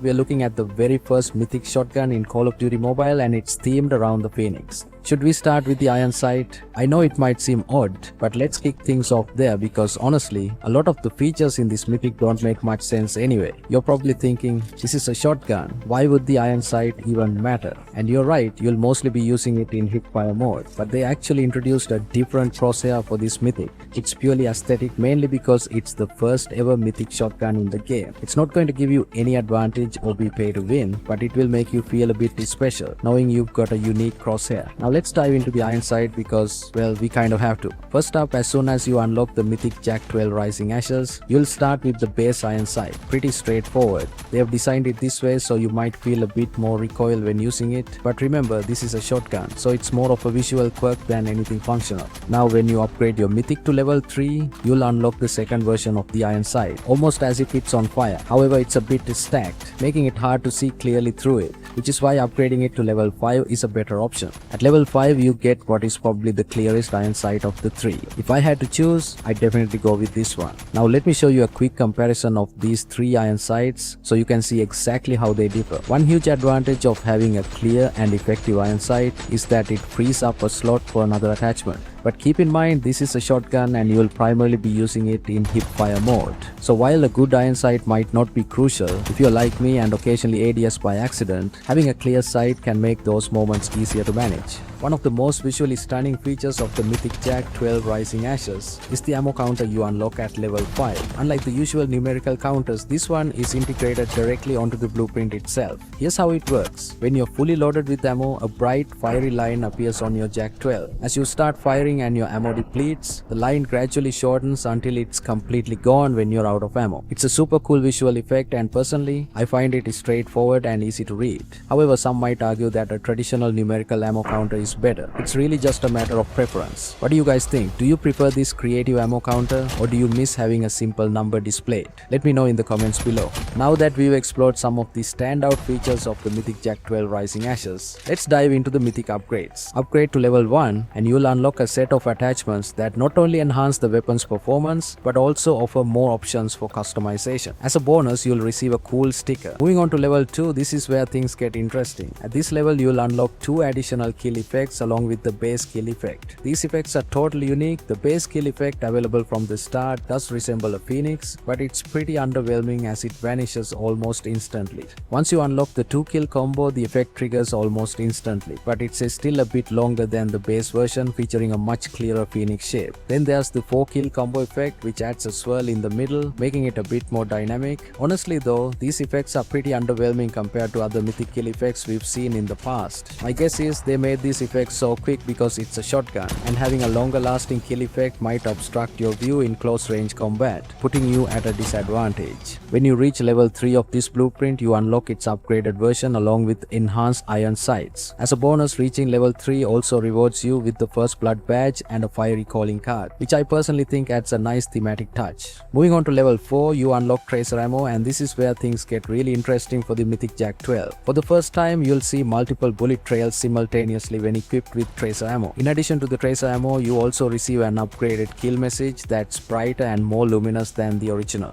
We are looking at the very first Mythic shotgun in Call of Duty Mobile, and it's themed around the Phoenix. Should we start with the iron sight? I know it might seem odd, but let's kick things off there because honestly, a lot of the features in this Mythic don't make much sense anyway. You're probably thinking, this is a shotgun, why would the iron sight even matter? And you're right, you'll mostly be using it in hipfire mode, but they actually introduced a different crosshair for this Mythic. It's purely aesthetic, mainly because it's the first ever Mythic shotgun in the game. It's not going to give you any advantage or be pay to win, but it will make you feel a bit special, knowing you've got a unique crosshair. Now let's dive into the iron sight because, well, we kind of have to. First up, as soon as you unlock the Mythic JAK 12 Rising Ashes, you'll start with the base iron sight. Pretty straightforward. They have designed it this way so you might feel a bit more recoil when using it, but remember, this is a shotgun, so it's more of a visual quirk than anything functional. Now when you upgrade your Mythic to level 3, you'll unlock the second version of the iron sight, almost as if it's on fire. However, it's a bit stacked, making it hard to see clearly through it, which is why upgrading it to level 5 is a better option. At level 5, you get what is probably the clearest iron sight of the three. If I had to choose, I'd definitely go with this one. Now let me show you a quick comparison of these three iron sights so you can see exactly how they differ. One huge advantage of having a clear and effective iron sight is that it frees up a slot for another attachment. But keep in mind, this is a shotgun and you will primarily be using it in hipfire mode. So while a good iron sight might not be crucial, if you're like me and occasionally ADS by accident, having a clear sight can make those moments easier to manage. One of the most visually stunning features of the Mythic JAK 12 Rising Ashes is the ammo counter you unlock at level 5. Unlike the usual numerical counters, this one is integrated directly onto the blueprint itself. Here's how it works. When you're fully loaded with ammo, a bright fiery line appears on your JAK 12. As you start firing and your ammo depletes, the line gradually shortens until it's completely gone when you're out of ammo. It's a super cool visual effect, and personally, I find it straightforward and easy to read. However, some might argue that a traditional numerical ammo counter is better. It's really just a matter of preference. What do you guys think? Do you prefer this creative ammo counter, or do you miss having a simple number displayed? Let me know in the comments below. Now that we've explored some of the standout features of the Mythic JAK 12 Rising Ashes, let's dive into the Mythic upgrades. Upgrade to level 1 and you'll unlock a set of attachments that not only enhance the weapon's performance but also offer more options for customization. As a bonus, you'll receive a cool sticker. Moving on to level 2, this is where things get interesting. At this level, you'll unlock 2 additional kill effects along with the base kill effect. These effects are totally unique. The base kill effect, available from the start, does resemble a phoenix, but it's pretty underwhelming as it vanishes almost instantly. Once you unlock the 2 kill combo, the effect triggers almost instantly, but it's still a bit longer than the base version, featuring a much clearer phoenix shape. Then there's the 4 kill combo effect, which adds a swirl in the middle, making it a bit more dynamic. Honestly though, these effects are pretty underwhelming compared to other Mythic kill effects we've seen in the past. My guess is they made these effects so quick because it's a shotgun, and having a longer lasting kill effect might obstruct your view in close range combat, putting you at a disadvantage. When you reach level 3 of this blueprint, you unlock its upgraded version along with enhanced iron sights. As a bonus, reaching level 3 also rewards you with the first blood badge and a fiery calling card, which I personally think adds a nice thematic touch. Moving on to level 4, you unlock tracer ammo, and this is where things get really interesting for the Mythic JAK 12. For the first time, you'll see multiple bullet trails simultaneously when equipped with tracer ammo. In addition to the tracer ammo, you also receive an upgraded kill message that's brighter and more luminous than the original.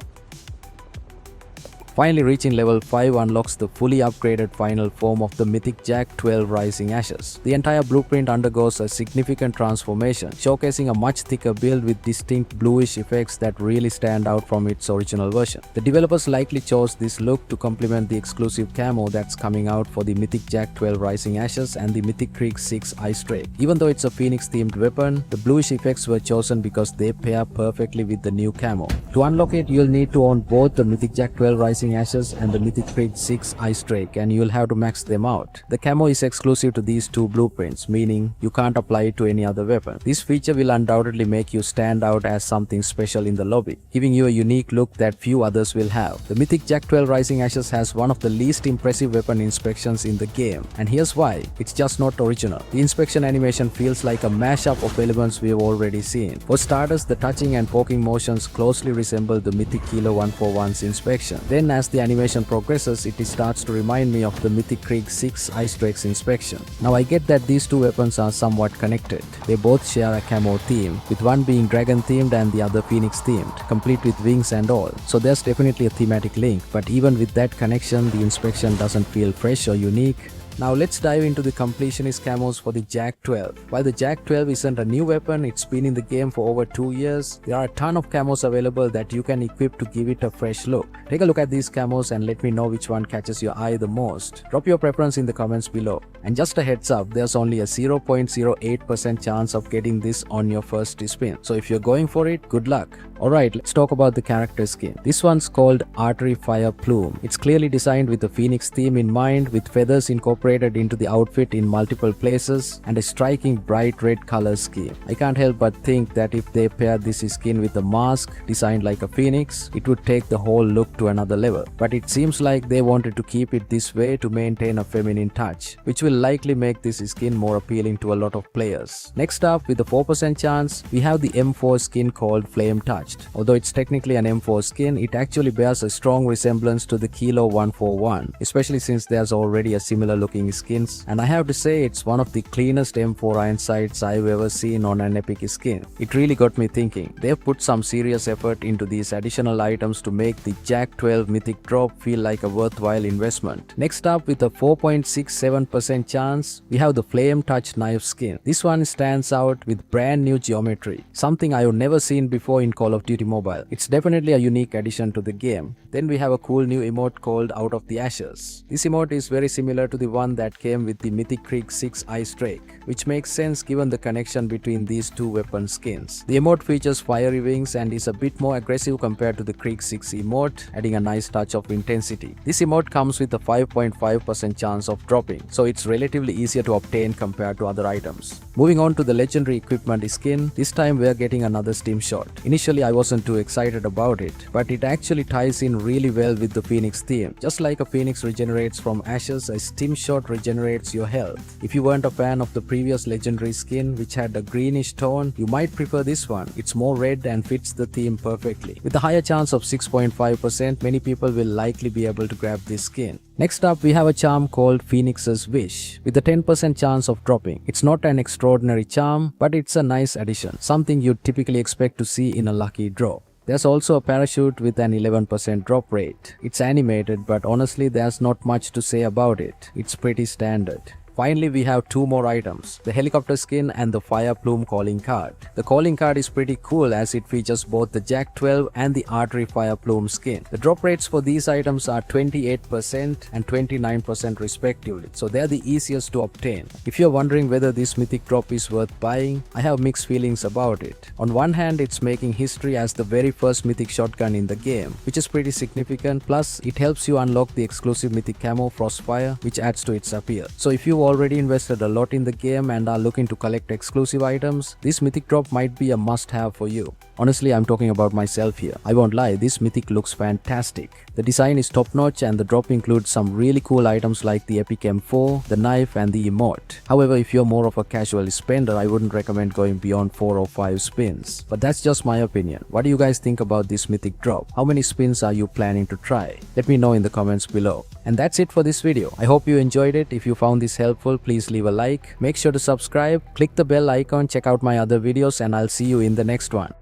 Finally, reaching level 5 unlocks the fully upgraded final form of the Mythic JAK 12 Rising Ashes. The entire blueprint undergoes a significant transformation, showcasing a much thicker build with distinct bluish effects that really stand out from its original version. The developers likely chose this look to complement the exclusive camo that's coming out for the Mythic JAK 12 Rising Ashes and the Mythic Creek 6 Ice Drake. Even though it's a phoenix-themed weapon, the bluish effects were chosen because they pair perfectly with the new camo. To unlock it, you'll need to own both the Mythic JAK 12 Rising Ashes and the Mythic Creek 6 Ice Drake, and you'll have to max them out. The camo is exclusive to these two blueprints, meaning you can't apply it to any other weapon. This feature will undoubtedly make you stand out as something special in the lobby, giving you a unique look that few others will have. The Mythic JAK 12 Rising Ashes has one of the least impressive weapon inspections in the game, and here's why. It's just not original. The inspection animation feels like a mashup of elements we've already seen. For starters, the touching and poking motions closely resemble the Mythic Kilo 141's inspection. Then as the animation progresses, it starts to remind me of the Mythic Krieg 6 Ice Drake's inspection. Now I get that these two weapons are somewhat connected. They both share a camo theme, with one being dragon themed and the other phoenix themed, complete with wings and all. So there's definitely a thematic link, but even with that connection, the inspection doesn't feel fresh or unique. Now let's dive into the completionist camos for the JAK 12. While the JAK 12 isn't a new weapon, it's been in the game for over 2 years, there are a ton of camos available that you can equip to give it a fresh look. Take a look at these camos and let me know which one catches your eye the most. Drop your preference in the comments below. And just a heads up, there's only a 0.08% chance of getting this on your first spin. So if you're going for it, good luck. Alright, let's talk about the character skin. This one's called Artery Plume. It's clearly designed with the phoenix theme in mind, with feathers incorporated into the outfit in multiple places and a striking bright red color scheme. I can't help but think that if they paired this skin with a mask designed like a phoenix, it would take the whole look to another level. But it seems like they wanted to keep it this way to maintain a feminine touch, which will likely make this skin more appealing to a lot of players. Next up, with a 4% chance, we have the M4 skin called Flametouched. Although it's technically an M4 skin, it actually bears a strong resemblance to the Kilo 141, especially since there's already a similar looking skins, and I have to say it's one of the cleanest M4 iron sights I've ever seen on an epic skin. It really got me thinking. They've put some serious effort into these additional items to make the JAK 12 Mythic drop feel like a worthwhile investment. Next up, with a 4.67% chance, we have the Flametouched knife skin. This one stands out with brand new geometry, something I've never seen before in Call of Duty Mobile. It's definitely a unique addition to the game. Then we have a cool new emote called Out of the Ashes. This emote is very similar to the one that came with the Mythic Krieg 6 Ice Drake, which makes sense given the connection between these two weapon skins. The emote features fiery wings and is a bit more aggressive compared to the Krieg 6 emote, adding a nice touch of intensity. This emote comes with a 5.5% chance of dropping, so it's relatively easier to obtain compared to other items. Moving on to the legendary equipment skin, this time we're getting another Stimshot. Initially I wasn't too excited about it, but it actually ties in really well with the phoenix theme. Just like a phoenix regenerates from ashes, a Stimshot regenerates your health. If you weren't a fan of the previous legendary skin, which had a greenish tone, you might prefer this one. It's more red and fits the theme perfectly. With a higher chance of 6.5%, many people will likely be able to grab this skin. Next up, we have a charm called Phoenix's Wish, with a 10% chance of dropping. It's not an extraordinary charm, but it's a nice addition, something you'd typically expect to see in a lucky draw. There's also a parachute with an 11% drop rate. It's animated, but honestly there's not much to say about it. It's pretty standard. Finally, we have two more items, the helicopter skin and the Fire Plume calling card. The calling card is pretty cool as it features both the JAK 12 and the Artery Fire Plume skin. The drop rates for these items are 28% and 29% respectively, so they're the easiest to obtain. If you're wondering whether this mythic drop is worth buying, I have mixed feelings about it. On one hand, it's making history as the very first mythic shotgun in the game, which is pretty significant, plus it helps you unlock the exclusive mythic camo Frostfire, which adds to its appeal. So if you already invested a lot in the game and are looking to collect exclusive items, this mythic drop might be a must-have for you. Honestly, I'm talking about myself here. I won't lie, this mythic looks fantastic. The design is top-notch and the drop includes some really cool items like the epic M4, the knife and the emote. However, if you're more of a casual spender, I wouldn't recommend going beyond 4 or 5 spins. But that's just my opinion. What do you guys think about this mythic drop? How many spins are you planning to try? Let me know in the comments below. And that's it for this video. I hope you enjoyed it. If you found this helpful, please leave a like. Make sure to subscribe, click the bell icon, check out my other videos, and I'll see you in the next one.